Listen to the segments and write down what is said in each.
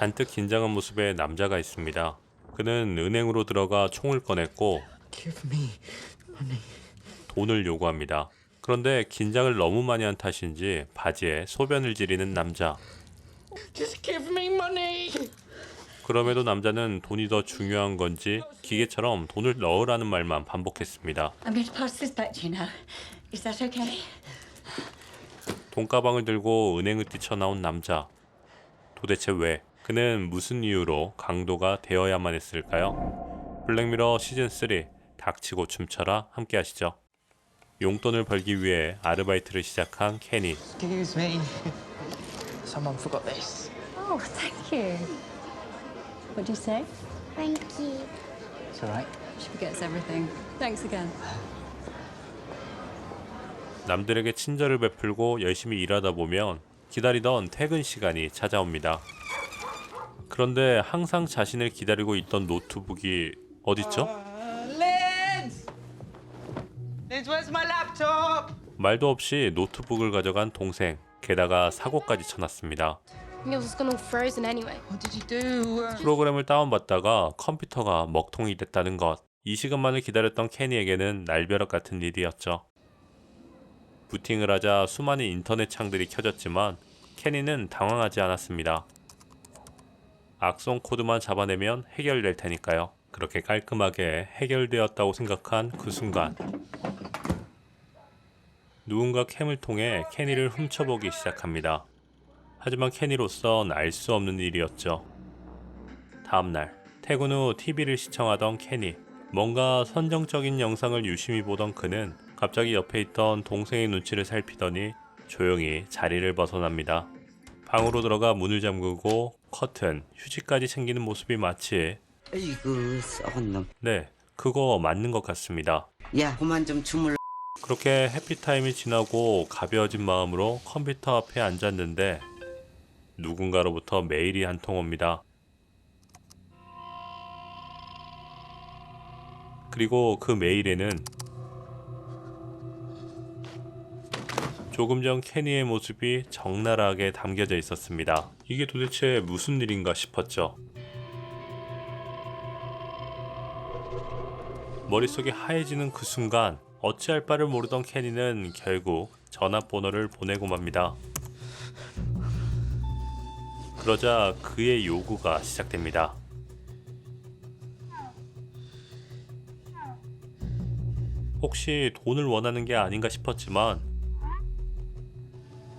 잔뜩 긴장한 모습의 남자가 있습니다. 그는 은행으로 들어가 총을 꺼냈고 Give me money. 돈을 요구합니다. 그런데 긴장을 너무 많이 한 탓인지 바지에 소변을 지리는 남자. Just give me money. 그럼에도 남자는 돈이 더 중요한 건지 기계처럼 돈을 넣으라는 말만 반복했습니다. I'm going to pass this back to you now. Is that okay? 돈가방을 들고 은행을 뛰쳐나온 남자. 도대체 왜? 그는 무슨 이유로 강도가 되어야만 했을까요? 블랙미러 시즌3 닥치고 춤춰라 함께 하시죠. 용돈을 벌기 위해 아르바이트를 시작한 케니. Excuse me. Someone forgot this. Oh, thank you. What'd you say? Thank you. It's all right. She forgets everything. Thanks again. 남들에게 친절을 베풀고 열심히 일하다 보면 기다리던 퇴근 시간이 찾아옵니다. 그런데 항상 자신을 기다리고 있던 노트북이 어딨죠? Liz! Liz, where's my laptop? 말도 없이 노트북을 가져간 동생. 게다가 사고까지 쳐놨습니다. It was gone all frozen anyway. What did you do? 프로그램을 다운받다가 컴퓨터가 먹통이 됐다는 것. 이 시간만을 기다렸던 케니에게는 날벼락 같은 일이었죠. 부팅을 하자 수많은 인터넷 창들이 켜졌지만 케니는 당황하지 않았습니다. 악성 코드만 잡아내면 해결될 테니까요. 그렇게 깔끔하게 해결되었다고 생각한 그 순간 누군가 캠을 통해 케니를 훔쳐보기 시작합니다. 하지만 케니로선 알 수 없는 일이었죠. 다음날 퇴근 후 TV를 시청하던 케니. 뭔가 선정적인 영상을 유심히 보던 그는 갑자기 옆에 있던 동생의 눈치를 살피더니 조용히 자리를 벗어납니다. 방으로 들어가 문을 잠그고 커튼, 휴지까지 챙기는 모습이 마치 아이고 썩은 놈. 네, 그거 맞는 것 같습니다. 야 그만 좀 주물러. 그렇게 해피타임이 지나고 가벼워진 마음으로 컴퓨터 앞에 앉았는데 누군가로부터 메일이 한 통 옵니다. 그리고 그 메일에는 조금 전 케니의 모습이 적나라하게 담겨져 있었습니다. 이게 도대체 무슨 일인가 싶었죠. 머릿속이 하얘지는 그 순간 어찌할 바를 모르던 케니는 결국 전화번호를 보내고 맙니다. 그러자 그의 요구가 시작됩니다. 혹시 돈을 원하는 게 아닌가 싶었지만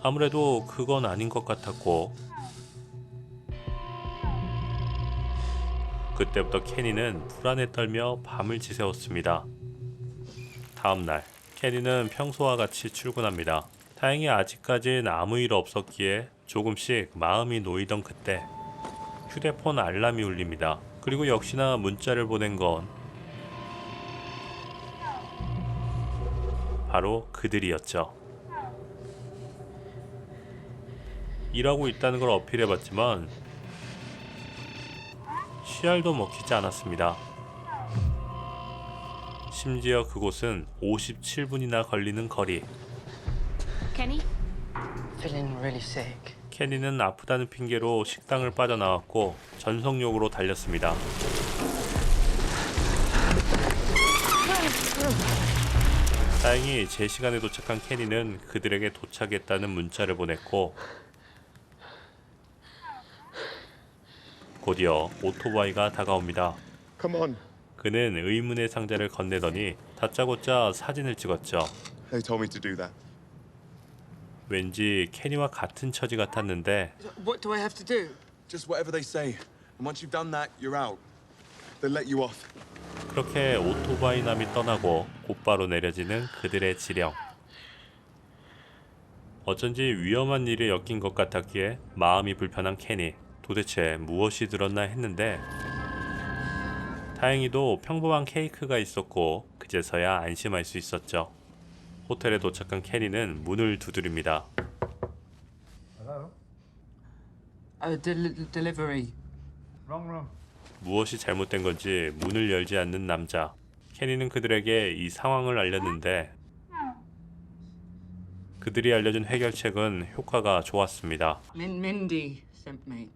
아무래도 그건 아닌 것 같았고 그때부터 케니는 불안에 떨며 밤을 지새웠습니다. 다음날 케니는 평소와 같이 출근합니다. 다행히 아직까진 아무 일 없었기에 조금씩 마음이 놓이던 그때 휴대폰 알람이 울립니다. 그리고 역시나 문자를 보낸 건 바로 그들이었죠. 일하고 있다는 걸 어필해봤지만 씨알도 먹히지 않았습니다. 심지어 그곳은 57분이나 걸리는 거리. Kenny? Feeling really sick. 케니는 아프다는 핑계로 식당을 빠져나왔고 전속력으로 달렸습니다. 다행히 제 시간에 도착한 케니는 그들에게 도착했다는 문자를 보냈고 곧이어 오토바이가 다가옵니다. Come on. 그는 의문의 상자를 건네더니 다짜고짜 사진을 찍었죠. They told me to do that. 왠지 케니와 같은 처지 같았는데 What do I have to do? Just whatever they say. And once you've done that, you're out. They'll let you off. 그렇게 오토바이 남이 떠나고 곧바로 내려지는 그들의 지령. 어쩐지 위험한 일에 엮인 것 같았기에 마음이 불편한 케니. 도대체 무엇이 들었나 했는데 다행히도 평범한 케이크가 있었고 그제서야 안심할 수 있었죠. 호텔에 도착한 케니는 문을 두드립니다. Delivery. 무엇이 잘못된 건지 문을 열지 않는 남자. 케니는 그들에게 이 상황을 알렸는데 그들이 알려준 해결책은 효과가 좋았습니다. Mindy sent me.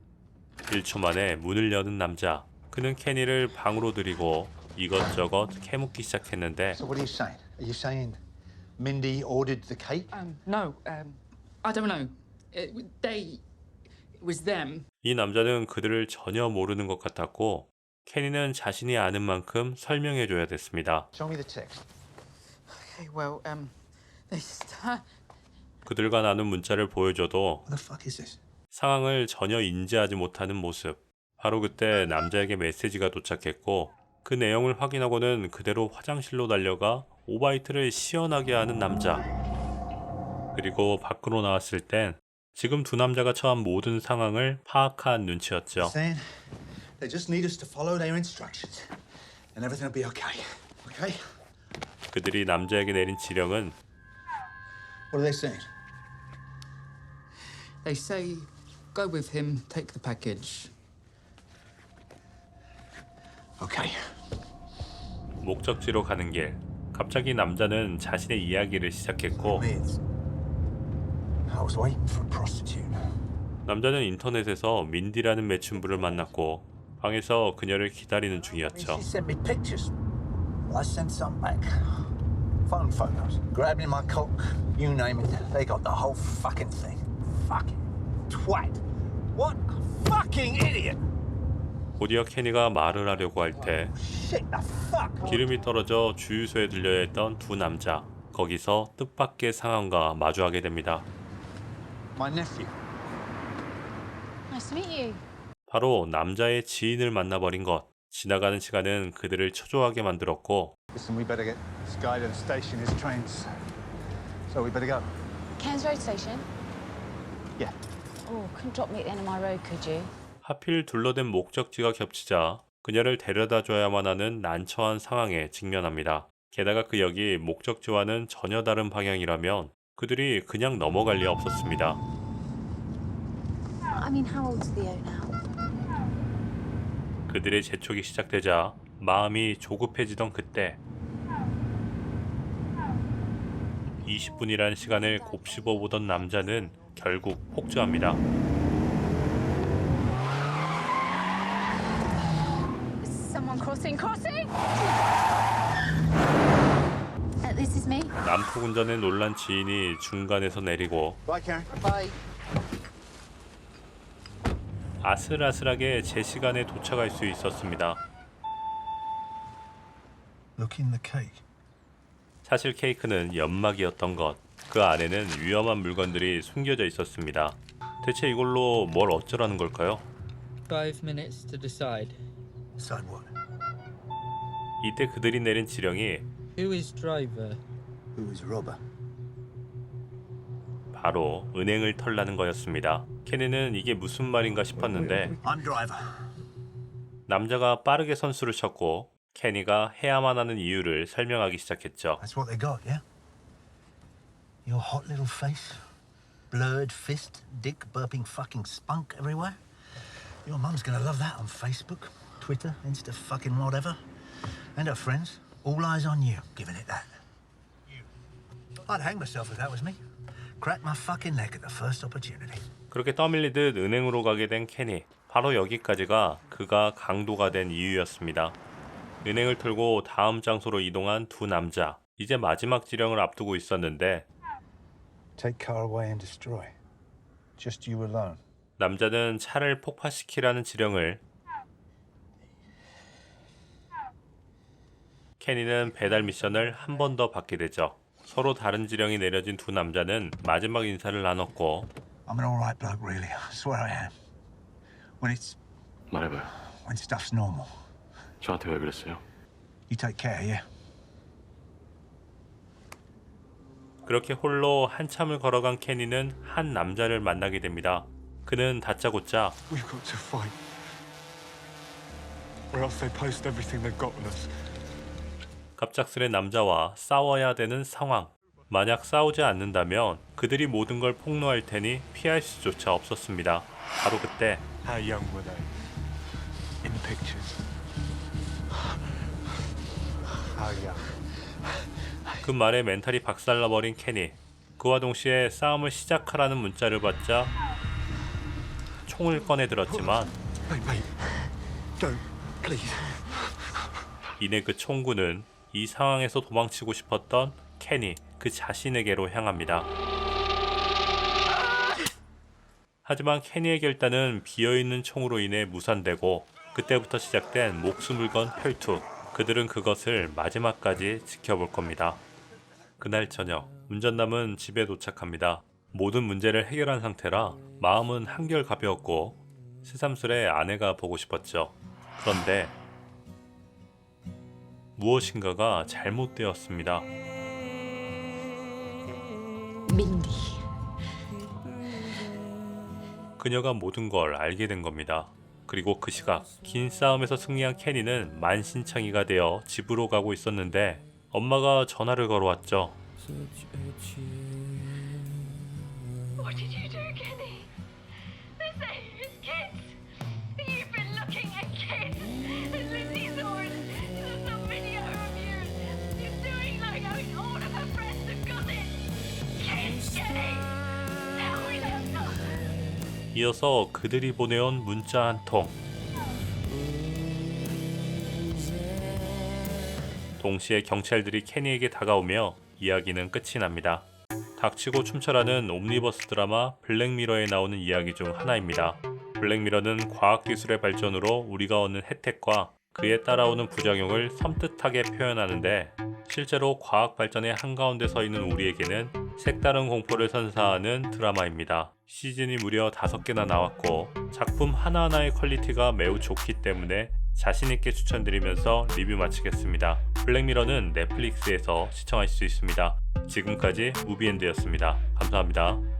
1초 만에 문을 여는 남자. 그는 케니를 방으로 들이고 이것저것 캐묻기 시작했는데 So what are you saying? Are you saying Mindy ordered the cake? No, I don't know. It was them. 이 남자는 그들을 전혀 모르는 것 같았고 케니는 자신이 아는 만큼 설명해줘야 됐습니다. Show me the text. Okay, well, 그들과 나눈 문자를 보여줘도 What the fuck is this? 상황을 전혀 인지하지 못하는 모습. 바로 그때 남자에게 메시지가 도착했고 그 내용을 확인하고는 그대로 화장실로 달려가 오바이트를 시원하게 하는 남자. 그리고 밖으로 나왔을 땐 지금 두 남자가 처한 모든 상황을 파악한 눈치였죠. Saying they just need us to follow their instructions, and everything will be okay. Okay? 그들이 남자에게 내린 지령은 What are they saying? they say go with him, take the package. Okay. 목적지로 가는 길. 갑자기 남자는 자신의 이야기를 시작했고 Means I was waiting for a prostitute. 남자는 인터넷에서 민디라는 매춘부를 만났고 방에서 그녀를 기다리는 She 중이었죠. sent me pictures. Well, I sent some back. Phone photos. Grabbing my cock, you name it. They got the whole fucking thing. Fucking twat. What a fucking idiot. 곧이어 케니가 말을 하려고 할 때 Shit the fuck. 기름이 떨어져 주유소에 들려야 했던 두 남자. 거기서 뜻밖의 상황과 마주하게 됩니다. My nephew. Nice to meet you. 바로 남자의 지인을 만나버린 것. 지나가는 시간은 그들을 초조하게 만들었고 Listen, we better get this guy to the station. His train's... So we better go. Cairns Road Station. Yeah. Oh, couldn't drop me at the end of my road, could you? 하필 둘러댄 목적지가 겹치자 그녀를 데려다 줘야만 하는 난처한 상황에 직면합니다. 게다가 그 역이 목적지와는 전혀 다른 방향이라면 그들이 그냥 넘어갈 리 없었습니다. I mean, how old's Theo now? 그들의 재촉이 시작되자 마음이 조급해지던 그때 20분이라는 시간을 곱씹어 보던 남자는 결국 폭주합니다. Someone crossing! This is me. 난폭 운전에 놀란 지인이 중간에서 내리고 Bye, Karen. Bye. 아슬아슬하게 제 시간에 도착할 수 있었습니다. Look in the cake. 사실 케이크는 연막이었던 것. 그 안에는 위험한 물건들이 숨겨져 있었습니다. 대체 이걸로 뭘 어쩌라는 걸까요? 5 minutes to decide. Decide what? 이때 그들이 내린 지령이 Who is driver? Who is robber? 바로 은행을 털라는 거였습니다. 케니는 이게 무슨 말인가 싶었는데 I'm driver. 남자가 빠르게 선수를 쳤고 케니가 해야만 하는 이유를 설명하기 시작했죠. That's what they got, yeah? Your hot little face, blurred fist, dick burping fucking spunk everywhere. Your mum's gonna love that on Facebook, Twitter, Insta fucking whatever. And her friends, all eyes on you, giving it that. I'd hang myself if that was me. Crack my fucking neck at the first opportunity. 그렇게 떠밀리듯 은행으로 가게 된 케니. 바로 여기까지가 그가 강도가 된 이유였습니다. 은행을 털고 다음 장소로 이동한 두 남자. 이제 마지막 지령을 앞두고 있었는데 Take car away and destroy. Just you alone. 남자는 차를 폭파시키라는 지령을 케니는 배달 미션을 한 번 더 받게 되죠. 서로 다른 지령이 내려진 두 남자는 마지막 인사를 나눴고 I'm an alright bloke, really. I swear I am. 말해봐요. When stuff's normal. 저한테 왜 그랬어요? You take care, yeah? 그렇게 홀로 한참을 걸어간 케니는 한 남자를 만나게 됩니다. 그는 다짜고짜 We've got to fight. Or else they post everything they've got on us. 갑작스레 남자와 싸워야 되는 상황. 만약 싸우지 않는다면 그들이 모든 걸 폭로할 테니 피할 수조차 없었습니다. 바로 그때 How young were they? In the pictures. How young? 그 말에 멘탈이 박살나버린 케니. 그와 동시에 싸움을 시작하라는 문자를 받자 총을 꺼내 들었지만 Mate, don't, please. 이내 그 총구는 이 상황에서 도망치고 싶었던 케니 그 자신에게로 향합니다. 하지만 케니의 결단은 비어있는 총으로 인해 무산되고 그때부터 시작된 목숨을 건 혈투. 그들은 그것을 마지막까지 지켜볼 겁니다. 그날 저녁 운전남은 집에 도착합니다. 모든 문제를 해결한 상태라 마음은 한결 가벼웠고 새삼스레 아내가 보고 싶었죠. 그런데 무엇인가가 잘못되었습니다. Mindy. 그녀가 모든 걸 알게 된 겁니다. 그리고 그 시각 긴 싸움에서 승리한 케니는 만신창이가 되어 집으로 가고 있었는데 엄마가 전화를 걸어왔죠. What did you do, Kenny? They're saying it's kids. You've been looking at kids. And Lindsay's on. There's some video of you. You're doing like all of her friends have got it. Kids, Kenny. Tell me they're not. 이어서 그들이 보내온 문자 한 통. 동시에 경찰들이 케니에게 다가오며 이야기는 끝이 납니다. 닥치고 춤춰라는 옴니버스 드라마 블랙미러에 나오는 이야기 중 하나입니다. 블랙미러는 과학기술의 발전으로 우리가 얻는 혜택과 그에 따라오는 부작용을 섬뜩하게 표현하는데 실제로 과학 발전의 한가운데 서 있는 우리에게는 색다른 공포를 선사하는 드라마입니다. 시즌이 무려 5개나 나왔고 작품 하나하나의 퀄리티가 매우 좋기 때문에 자신있게 추천드리면서 리뷰 마치겠습니다. 블랙미러는 넷플릭스에서 시청하실 수 있습니다. 지금까지 무비엔드였습니다. 감사합니다.